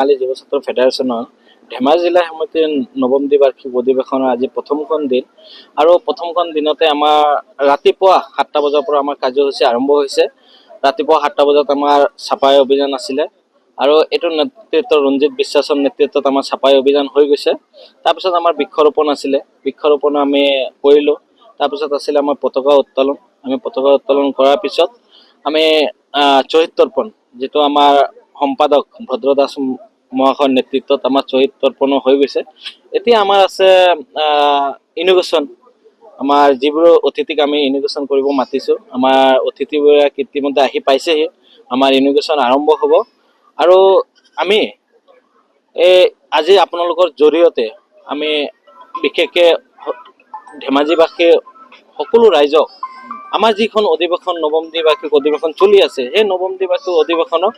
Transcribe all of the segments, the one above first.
বাঙালী যুৱ ছাত্ৰ ফেডাৰেশ্যনৰ ধেমাজি জিলা সমিতিৰ নৱম দ্বিবাৰ্ষিক অধিৱেশনৰ আজি প্ৰথমখন দিন আৰু প্ৰথমখন দিনতে আমাৰ ৰাতিপুৱা 7টা বজাৰ পৰা আমাৰ কাৰ্যসূচী আৰম্ভ হৈছে। ৰাতিপুৱা 7টা বজাত আমাৰ চাপাই অভিযান আছিলে আৰু এইটো নেতৃত্ব ৰঞ্জিত বিশ্বাসৰ নেতৃত্বত আমাৰ চাপাই অভিযান হৈ গৈছে। তাৰপিছত আমাৰ বৃক্ষৰোপণ আছিলে, বৃক্ষৰোপণ আমি কৰিলোঁ। তাৰপিছত আছিলে আমাৰ পতাকা উত্তোলন, আমি পতাকা উত্তোলন কৰাৰ পিছত আমি শ্বহীদ তৰ্পণ, যিটো আমাৰ সম্পাদক ভদ্ৰ দাস মহাশয়ৰ নেতৃত্বত আমাৰ শ্বহীদ তৰ্পণো হৈ গৈছে। এতিয়া আমাৰ আছে ইনোগ্ৰেশ্যন, আমাৰ যিবোৰ অতিথিক আমি ইনোগ্ৰেশ্যন কৰিব মাতিছোঁ, আমাৰ অতিথিবোৰে ইতিমধ্যে আহি পাইছেহি। আমাৰ ইনোগ্ৰেশ্যন আৰম্ভ হ'ব আৰু আমি আজি আপোনালোকৰ জৰিয়তে আমি বিশেষকৈ ধেমাজিবাসী সকলো ৰাইজক আমাৰ যিখন অধিৱেশন নৱম দ্বিবাৰ্ষিক অধিৱেশন চলি আছে, সেই নৱম দ্বিবাৰ্ষিক অধিৱেশনত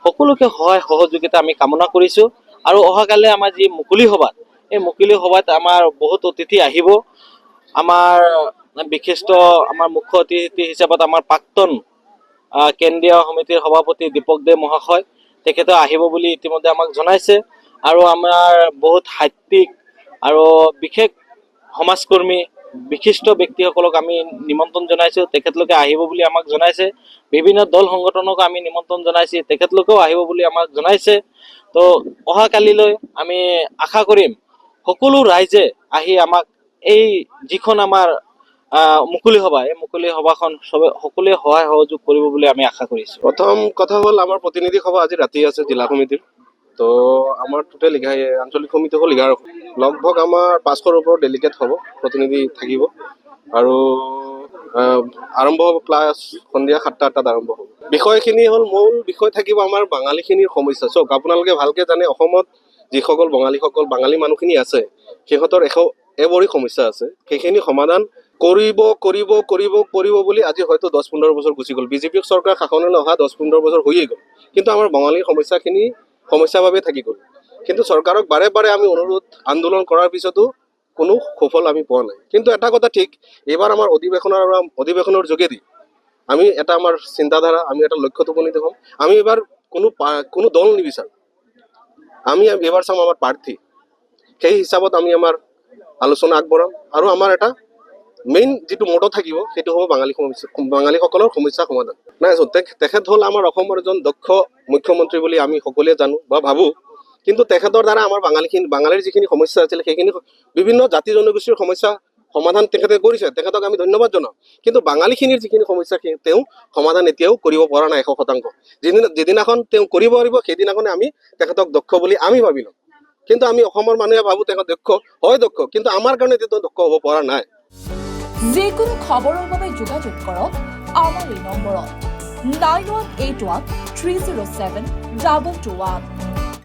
সকলোকে সহায় সহযোগিতা আমি কামনা কৰিছোঁ। আৰু অহাকালি আমাৰ যি মুকলি সভা, এই মুকলি সভাত আমাৰ বহুত অতিথি আহিব। আমাৰ বিশিষ্ট আমাৰ মুখ্য অতিথি হিচাপত আমাৰ প্ৰাক্তন কেন্দ্ৰীয় সমিতিৰ সভাপতি দীপক দে মহাশয়, তেখেতে আহিব বুলি ইতিমধ্যে আমাক জনাইছে। আৰু আমাৰ বহুত সাহিত্যিক আৰু বিশেষ সমাজকৰ্মী বিশিষ্ট ব্যক্তিসকলক আমি নিমন্ত্ৰণ জনাইছোঁ, তেখেতলোকে আহিব বুলি আমাক জনাইছে। বিভিন্ন দল সংগঠনক আমি নিমন্ত্ৰণ জনাইছোঁ, তেখেতলোকেও আহিব বুলি আমাক জনাইছে। তো অহাকালিলৈ আমি আশা কৰিম সকলো ৰাইজে আহি আমাক এই যিখন আমাৰ মুকলি সভা, এই মুকলি সভাখন সকলোৱে সহায় সহযোগ কৰিব বুলি আমি আশা কৰিছোঁ। প্ৰথম কথা হ'ল আমাৰ প্ৰতিনিধি সভা আজি ৰাতি আছে জিলা সমিতিৰ। তো আমাৰ টোটেল আঞ্চলিক সমিতি হ'ল 11, লগভগ আমাৰ 500ৰ ওপৰত ডেলিগেট হ'ব, প্ৰতিনিধি থাকিব। আৰু আৰম্ভ হ'ব ক্লাছ সন্ধিয়া 7টা-8টাত আৰম্ভ হ'ব। বিষয়খিনি হ'ল, মূল বিষয় থাকিব আমাৰ বাঙালীখিনিৰ সমস্যা। চাওক, আপোনালোকে ভালকৈ জানে অসমত যিসকল বাঙালী মানুহখিনি আছে, সিহঁতৰ এবৰি সমস্যা আছে। সেইখিনি সমাধান কৰিব বুলি আজি হয়তো 10-15 বছৰ গুচি গ'ল। বিজেপি চৰকাৰ শাসনলৈ অহা 10-15 বছৰ হৈয়ে গ'ল, কিন্তু আমাৰ বঙালীৰ সমস্যাৰ বাবে থাকি গ'ল। কিন্তু চৰকাৰক বাৰে বাৰে আমি অনুৰোধ আন্দোলন কৰাৰ পিছতো কোনো সুফল আমি পোৱা নাই। কিন্তু এটা কথা ঠিক, এইবাৰ আমাৰ অধিৱেশনৰ যোগেদি আমি এটা আমাৰ চিন্তাধাৰা, আমি এটা লক্ষ্যত উপনীত হ'ম। আমি এইবাৰ কোনো দল নিবিচাৰোঁ, আমি এইবাৰ চাম আমাৰ প্ৰাৰ্থী। সেই হিচাপত আমি আমাৰ আলোচনা আগবঢ়াম আৰু আমাৰ এটা মেইন যিটো মটো থাকিব, সেইটো হ'ব বাঙালীসকলৰ সমস্যা সমাধান। নাই, তেখেত হ'ল আমাৰ অসমৰ এজন দক্ষ মুখ্যমন্ত্ৰী বুলি আমি সকলোৱে জানো বা ভাবোঁ। কিন্তু তেখেতৰ দ্বাৰা আমাৰ বাঙালীৰ যিখিনি সমস্যা আছিলে, সেইখিনি বিভিন্ন জাতি জনগোষ্ঠীৰ সমস্যা সমাধান তেখেতে কৰিছে, তেখেতক আমি ধন্যবাদ জনাওঁ। কিন্তু বাঙালীখিনিৰ যিখিনি সমস্যা, তেওঁ সমাধান এতিয়াও কৰিব পৰা নাই 100%। যিদিনাখন তেওঁ কৰিব পাৰিব, সেইদিনাখনে আমি তেখেতক দক্ষ বুলি আমি ভাবি লওঁ। কিন্তু আমি অসমৰ মানুহে ভাবোঁ তেখেত দক্ষ, কিন্তু আমাৰ কাৰণে তেওঁ দক্ষ হ'ব পৰা নাই। যিকোনো খবৰৰ বাবে যোগাযোগ কৰক আমাৰ এই নম্বৰত 9181 307 221।